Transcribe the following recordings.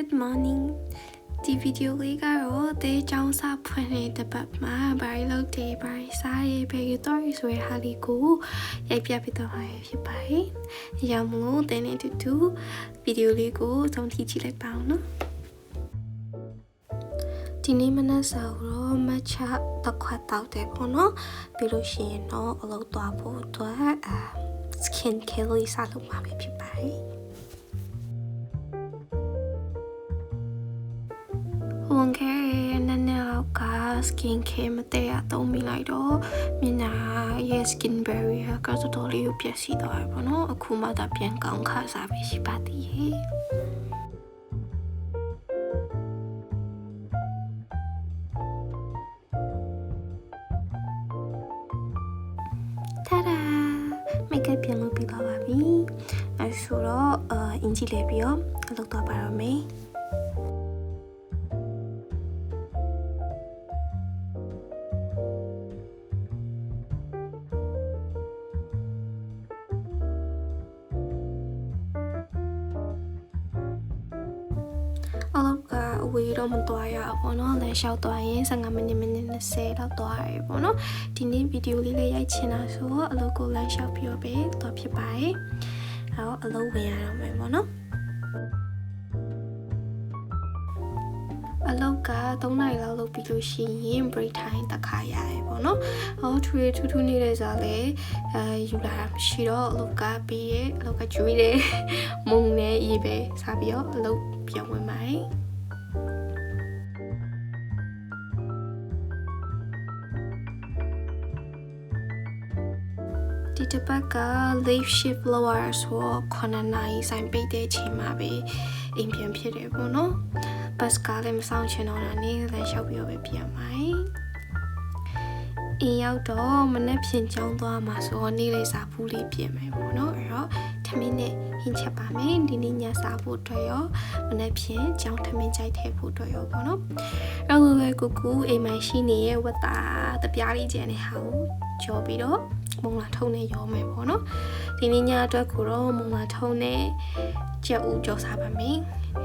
Good morning ဒီဗီဒီယိုလေးကတော့တေးချောင်းစာဖွင့်တဲ့ပတ်မှာဘာလို့တေးဘာစားရေးပဲတော့ဆိုရဟာလေးကိုရိုက်ပြပေးတော့မှာဖြစ်ပါတယ်။ရောင်မလို့တင်းနေတူဗီဒီယိုလေးကိုသုံးထိကြည့်လိုက်ပါအောင်နော်။ဒီနေ့မနက်စာတော့မချတစ်ခွက်တောက်တယ်ပေါ့နော်။ပြီးလို့ရှိရင်တော့အလုပ်သွားဖို့အတွက် skin care လေးစားလုပ်မှာဖြစ်ပါတယ်။ဝန်ခဲနည်းနည်းတော့က skin care မတည့်ရတော့မိလိုက်တော့မျက်နှာရဲ့ skin barrier ကတော်တော်လေးကိုပြည့်စည်သွားပြီပေါ့နော်အခုမှသာပြန်ကောင်းခါစားပြီးရှိပါသေးရဲ့တာဒါမိတ်ကပ်ပြန်လုပ်ပြီးသွားပါပြီအဲဆိုတော့အင်ဂျီလေးပြီးတော့အလုပ်သွားပါတော့မယ်အလောကအဝေးတော့မသွားရဘူးပေါ့နော်လမ်းလျှောက်သွားရင်15မိနစ်20လောက်သွားရပေါ့နော်ဒီနေ့ဗီဒီယိုလေးလေးရိုက်ချင်တာဆိုတော့အလုပ်ကိုလမ်းလျှောက်ပြီးတော့ပဲသွားဖြစ်ပါတယ်အဲတော့အလုပ်ဝင်ရတော့မယ်ပေါ့နော်အလောက်က3နာရီလောက်လုပ်ပြီးလို့ရှိရင် break time တစ်ခါရတယ်ပေါ့နော်ဟောထူးနေတဲ့စားလေယူလာတာမရှိတော့အလောက်ကပြီးရဲ့အလောက်ကကျွေးတယ်မုံနဲ့ရေးပဲစားပြီးတော့အလုပ်ပြန်ဝင်ပါတယ်ဒီတစ်ပတ်က late shift လောက်ရဆို9နာရီဆိုင်ပိတ်တဲ့အချိန်မှာပဲအိမ်ပြန်ဖြစ်တယ်ပေါ့နော်ဘတ်ကားလည်းမဆောင်ချင်တော့တာနေလည်းလျှောက်ပြီးတော့ပဲပြန်ပါတယ်အိမ်ရောက်တော့မနေ့ဖြန်ကြောင်းသွားမှာဆိုတော့နေ့လေးစားဘူးလေးပြင်မယ်ပေါ့နော်အဲ့တော့ထမင်းနဲ့ဟင်းချက်ပါမယ်ဒီနေ့ညစားဖို့အတွက်ရောမနေ့ဖြန်ကြောင်းထမင်းကြိုက်ထည့်ဖို့အတွက်ရောပေါ့နော်အဲ့လိုပဲကူအိမ်မှာရှိနေရဲ့ဝတ်သားတပြားလေးကျန်တဲ့ဟာကိုကြော်ပြီးတော့မုံလာထုံးနဲ့ရောမယ်ပေါ့နော်ဒီနေ့ညအတွက်ကိုတော့မုံလာထုံးနဲ့ကြက်ဥကြော်စားပါမယ်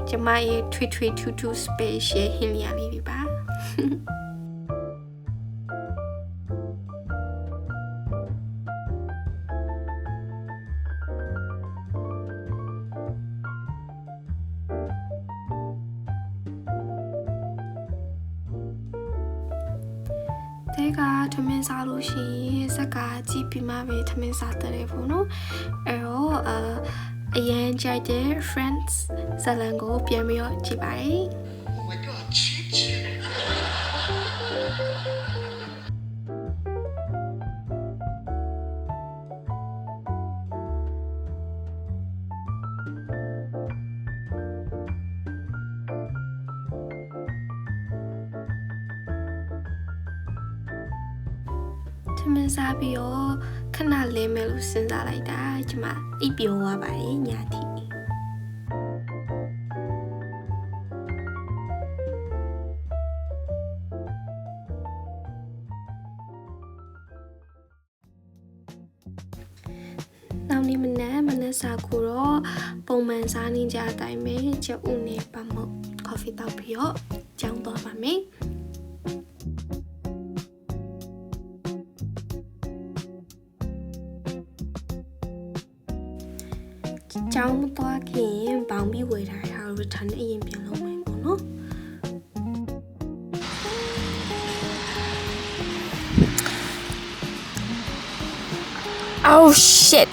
ကျမရဲ့ထွေထူး special ဟင်းလျာလေးတွေပါတဲကထမင်းစားလို့ရှိရင်စက်ကကြည့်ပြီးမှပဲထမင်းစားတယ်ပေါ့နော်အဲ့တော့အရင်ကြိုက်တဲ့ Friends ဇာတ်လမ်းကိုပြန်ပြီးတော့ကြည့်ပါမယ် Oh my god, Chichi.ထမင်းစားပြီးတော့ခဏလင်းမယ်လို့စဉ်းစားလိုက်တာကျမအိပ်ပျော်သွားပါတယ်ညထိနောက်နေ့မနက်စာကိုတော့ပုံမှန်စားနေကြအတိုင်းပဲချက်ဥနဲ့ပတ်မုတ် coffee တောက်ပြီးတော့ကြောင်းသွားပါမယ်ကျောင်းမသွားခင်ပေါင်းပြီးဝယ်ထားတာ return အရင်ပြန်လုပ်မယ်ပေါ့နော် Oh shit.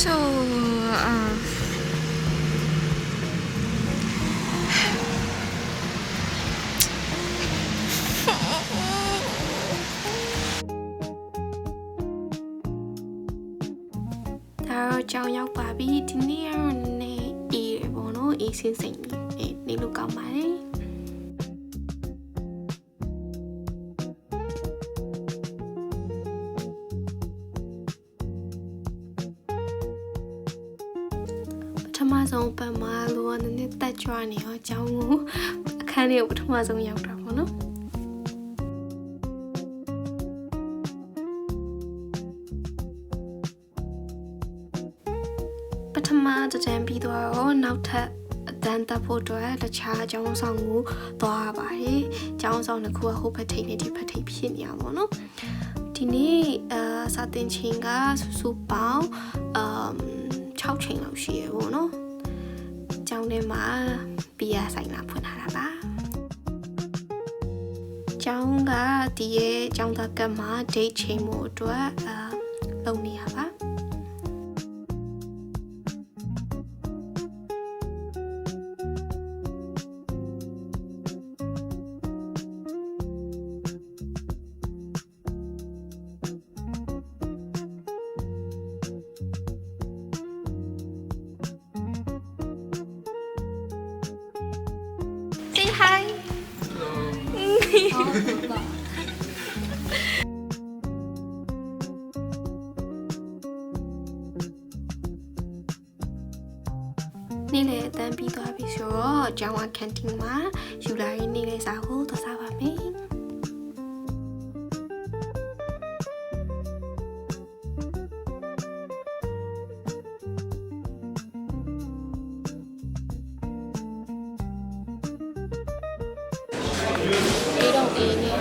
Soဒါတော့ကြောင်ရောက်ပါပြီဒီနေ့ကတော့နည်းအေးတယ်ပေါ့နော်အေးစင်းစိမ်နေလို့ကောင်းပါတယ်ပထမဆုံးပတ်မှာလိုကနည်းနည်းတက်ကြွနေရောအကြောင်းကိုအခန်းထဲကိုပထမဆုံးရောက်တာပေါ့နော် ပ ပထမတကြံပြီးတော့နောက်ထပ်အတန်းတက်ဖို့အတွက်တခြားအကြောင်းဆောင်ကိုသွားရပါတယ်။အကြောင်းဆောင်တစ်ခုကဟိုဘက်ထိပ်နဲ့ဒီဘက်ထိပ်ဖြစ်နေရပါတော့။ဒီနေ့စာသင်ချိန်ကစုပေါင်း6ချိန်လောက်ရှိရပေါ့နော်။ကျောင်းထဲမှာဘီယာဆိုင်လာဖွင့်ထားတာပါ။ကျောင်းကဒီရဲ့ကျောင်းသားကမှာ date ချိန်မှုအတွက်လုပ်နေရပါSay hi. Hello. နေ့လေအတန်းပြီးသွားပြီဆိုတော့ကျောင်းကန်တင်းမှာယူလာရင်းနေ့လေစာကိုသွားစားပါမယ်။အေးတော့အေးနေ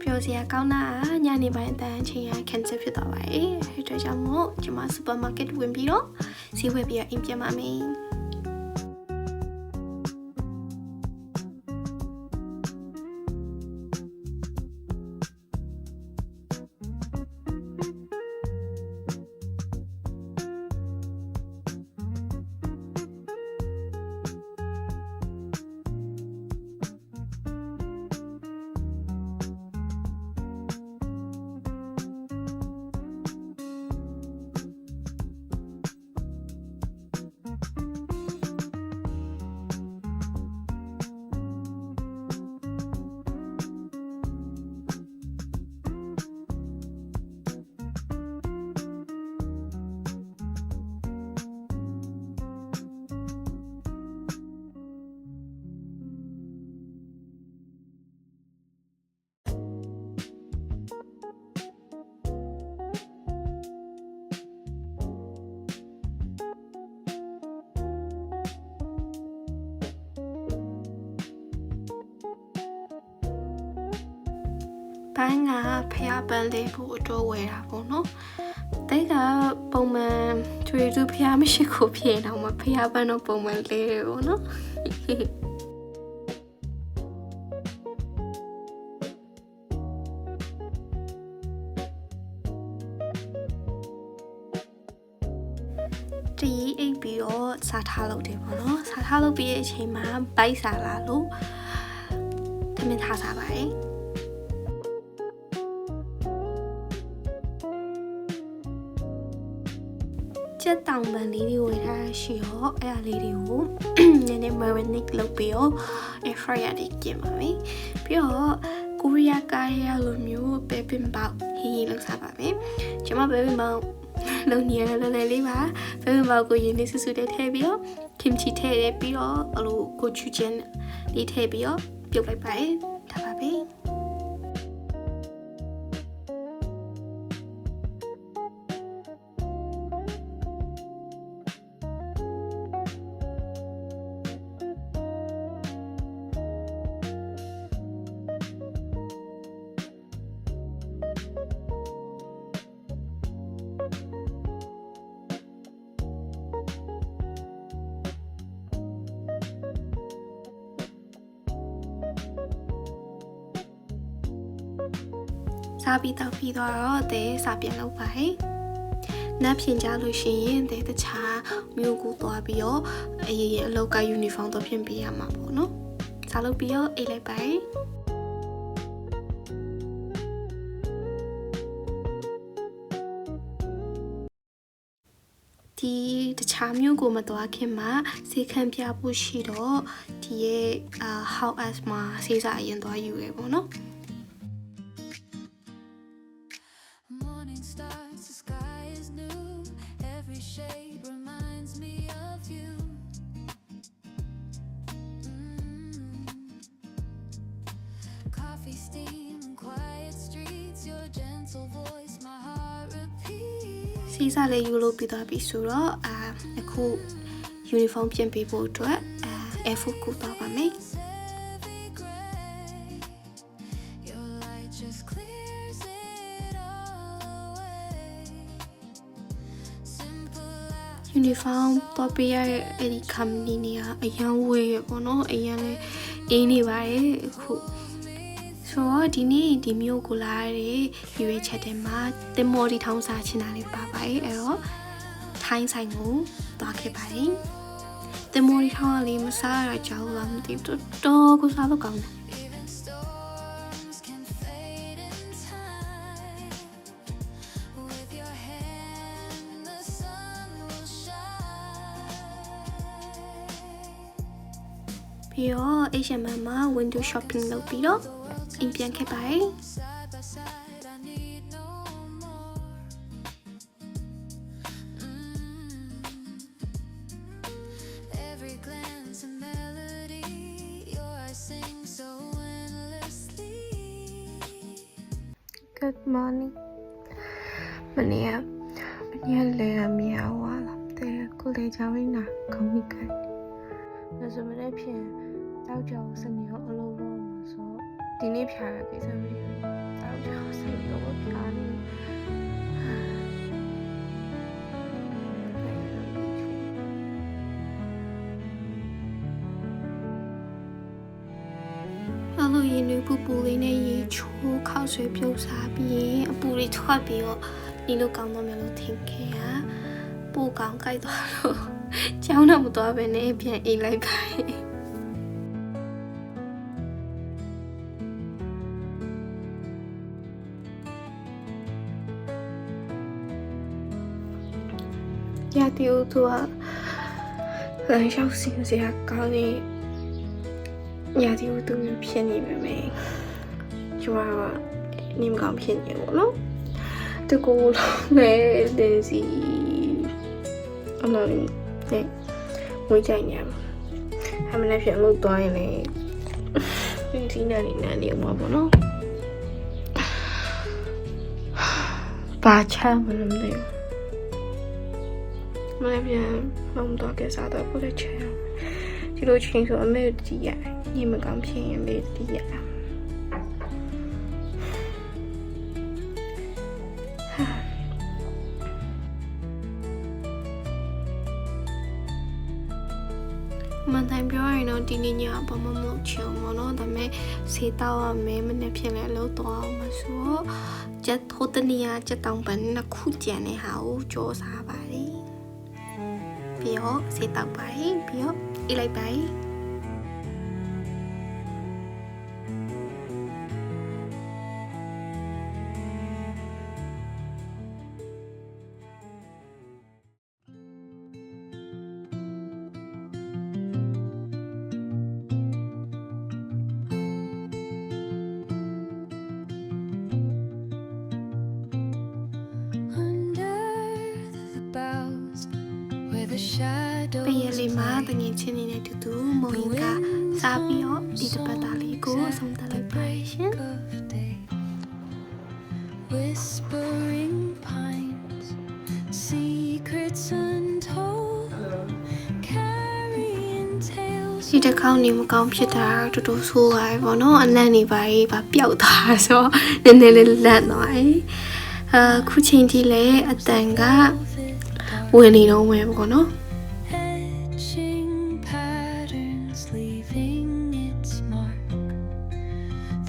ပြောစရာကောင်းတာညနေပိုင်းအတန်းချိန်ရ cancel ဖြစ်သွားပါတယ်။အဲဒါကြောင့်မို့ကျွန်မ supermarket ဝင်ပြီးတော့ဈေးဝယ်ပြီးအိမ်ပြန်ပါမယ်။ဘန်းကဖျားပန်းလေးဖို့အတွက်ဝယ်တာပေါ့နော်။တိတ်ကပုံမှန်ကျွေးသူဖျားမရှိကိုဖြစ်တော့မှဖျားပန်းတော့ပုံမှန်လေးပေါ့နော်။ဒီအိပ်ပြီးတော့စားထားလုပ်တယ်ပေါ့နော်။စားထားလုပ်ပြီးတဲ့အချိန်မှာဘိုက်စားလာလို့သမင်းထားစားပါတယ်။ချက်တောင်ပန်လေးတွေဝယ်ထားရှိရောအဲ့အလေးတွေကိုနည်းနည်း marinate လုပ်ပြီးတော့ air fryer တွေကျင်ပါမယ်။ပြီးတော့ကိုရီးယားကားရလိုမျိုးပဲပင်ပေါက်ဟင်းလောက်စားပါမယ်။ကျွန်မပဲပင်ပေါက်လုံနေရလဲလေးပါ။ပဲပင်ပေါက်ကိုရင်းနေဆူဆူတဲ့ထည့်ပြီးတော့ kimchi ထည့်ပြီးတော့အဲ့လိုကိုချူချင်းလေးထည့်ပြီးတော့ပြုတ်လိုက်ပါတယ်။ဒါပါပဲ။ စားပြီးတော့ပြီးတော့တဲ့စားပြန်လုပ်ပါဟဲ့နပ်ပြင်ကြလို့ရှိရင်တဲ့တခြားမျိုးကိုသွားပြီးတော့အရေးအလောက်ကယူနီဖောင်းတော့ပြင်ပေးရမှာပေါ့နော်စားလုပ်ပြီးတော့အိတ်လိုက်ပါဒီတခြ ခြားမျိုးကိုမသွားခင်မှာစေခံပြဖို့ရှိတော့ဒီရဲ့ how as မှာစေးစာအရင်သွားယူရပေါ့နော် Morning stars, the sky is new. Every shade reminds me of you. Coffee steam, quiet streets, your gentle voice, my heart repeats. စေးစာလေးယူလို့ပြီးသွားပြီဆိုတော့အခု uniform ပြင်ပေးဖို့အတွက် Air Force ကိုသွားပါမယ် Heavy gray, your light just clears it all away. Simple as uniform တော့ပြရတဲ့အဲ့ဒီ company နေကအရန်ဝေးရပေါ့နော်အရန်လည်းအေးနေပါတယ်အခုဆိုတော့ဒီနေ့ဒီမျိုးကိုလာရတဲ့ရွေးချက်တဲ့မှာတင်မော်ဒီထောင်းစားချင်တာလေးပါပါတယ်အဲ့တော့ထိုင်းဆိုင်ကိုသွားခဲ့ပါတယ်တင်မော်ဒီထောင်းလေးမစားရကြဘူးလားမသိဘူးတော်ကိုစားလို့ကောင်းတယ် even storms can fade in time. With your hand, the sun will shine. ပြီးတော့ H&M မှာ window shopping လုပ်ပြီးတော့အိမ်ပြန်ခဲ့ပါတယ် Side by side, I need no more. Every glance a melody, your eyes sing so endlessly. Good morning မနေ့လည်းမရဝါလာတဲ့ကိုလေကြောင်းရင်းနာခေါင်းမိခိုင်ဒါဆိုမနေ့ဖြန်တောက်ကြောင်စနေရောအလုံးလုံးမှာဆိုဒီနေ့ဖြာရကိစ္စမရှိဘူးတောက်ကြောင်စနေရောဖြာနေအလိုရင်းပူပူလေးနဲ့ရေချိုးခောက်ဆွဲပြုတ်စားပြီးရင်အပူတွေထွက်ပြီးတော့ဒီလိုကောင်းတော့မယ်လို့ထင်ခဲ့ရပိုကောင်းကြိုက်သွားလို့ကျောင်းတော့မသွားဘဲနဲ့ပြန်အိမ်လိုက်ပါရတီဦးသူကလမ်းလျှောက်စင်စရာကောင်းနေရတီဦးသူဖြစ်နေပါမယ်ကျမကနေမကောင်းဖြစ်နေပေါ့နော်တကူလည်းတင်းစီအလုံးနဲ့ဝင်ကြညမ်းအမလည်းဖြစ်လို့သွားရင်လည်းဒီနေ့နေမှာပေါ့နော်ပါချမ်းမလို့မသိဘူးမလည်းပြန်မမတော့ကစားတော့ပို့ချင်ဒီလိုချင်းဆိုအမေတီးရညမကောင်းဖြစ်ရင်မေတီးရမန်တိုင်းပြောရင်တော့ဒီနေ့ညဘာမှမလုပ်ချင်ဘူးเนาะဒါပေမဲ့စေးတောက်ရမယ်မနေ့ဖြစ်လဲလို့တော့အောင်မဆိုချက်ထိုးတနီယာချက်တောင်ပန်နှစ်ခုကြံနေဟာကိုကြောစားပါတယ်ပြီးတော့စေးတောက်ပါတယ်ပြီးတော့အေးလိုက်ပါတယ် ပေးရလေးမှာတငယ်ချင်းနေနဲ့တူတူမုံရင်ကစားပြီးတော့ဒီတစ်ပတ်သားလေးကိုအဆုံးသတ်လိုက်ပါရှင် Whispering pines, secrets untold, carrying tales. ဒီတစ်ခေါက်နေမကောင်းဖြစ်တာတူတူဆိုးပါဘောနော်အနံ့နေပါရေးပါပျောက်သွားဆိုနည်းနည်းလေးလန့်သွားတယ်ခုချိန်ကြီးလဲအတန်ကဝင်နေတော့မယ်ပေါ့နော် Etching patterns, leaving its mark.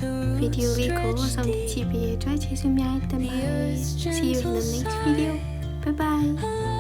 The ဗီဒီယို roots လေးကို stretch ဆောင်ကြည့်ပြီးအတွက်ကျေးဇူးများတင်ပါတယ် See you in the next video bye bye